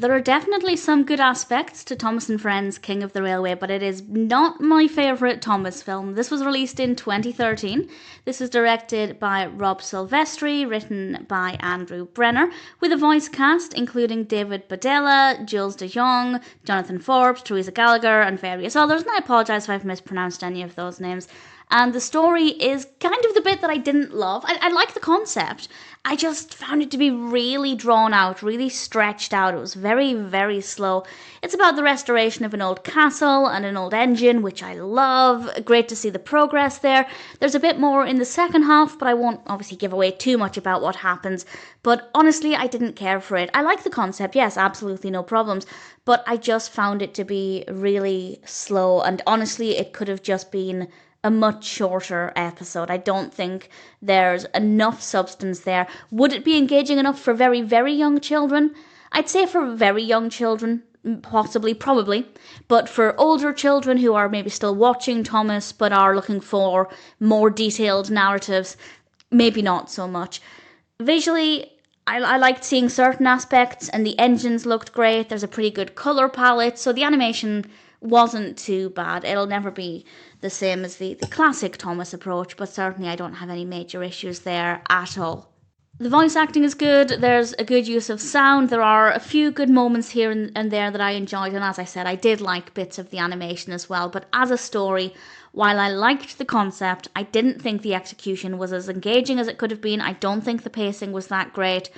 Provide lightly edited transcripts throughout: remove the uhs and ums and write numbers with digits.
There are definitely some good aspects to Thomas and Friends King of the Railway, but it is not my favourite Thomas film. This was released in 2013. This was directed by Rob Silvestri, written by Andrew Brenner, with a voice cast including David Bedella, Jules de Jong, Jonathan Forbes, Teresa Gallagher, and various others, and I apologise if I've mispronounced any of those names. And the story is kind of the bit that I didn't love. I like the concept. I just found it to be really drawn out, really stretched out. It was very, very slow. It's about the restoration of an old castle and an old engine, which I love. Great to see the progress there. There's a bit more in the second half, but I won't obviously give away too much about what happens. But honestly, I didn't care for it. I like the concept, yes, absolutely no problems. But I just found it to be really slow, and honestly, it could have just been a much shorter episode. I don't think there's enough substance there. Would it be engaging enough for very, very young children? I'd say for very young children, possibly, probably. But for older children who are maybe still watching Thomas but are looking for more detailed narratives, maybe not so much. Visually, I liked seeing certain aspects, and the engines looked great. There's a pretty good colour palette, so the animation wasn't too bad. It'll never be the same as the classic Thomas approach, but certainly I don't have any major issues there at all. The voice acting is good, there's a good use of sound, there are a few good moments here and there that I enjoyed, and as I said, I did like bits of the animation as well, but as a story, while I liked the concept, I didn't think the execution was as engaging as it could have been. I don't think the pacing was that great.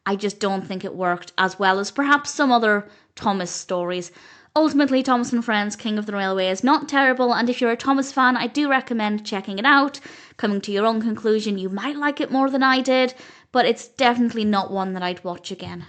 I just don't think it worked as well as perhaps some other Thomas stories. Ultimately, Thomas and Friends King of the Railway is not terrible, and if you're a Thomas fan, I do recommend checking it out. Coming to your own conclusion, you might like it more than I did, but it's definitely not one that I'd watch again.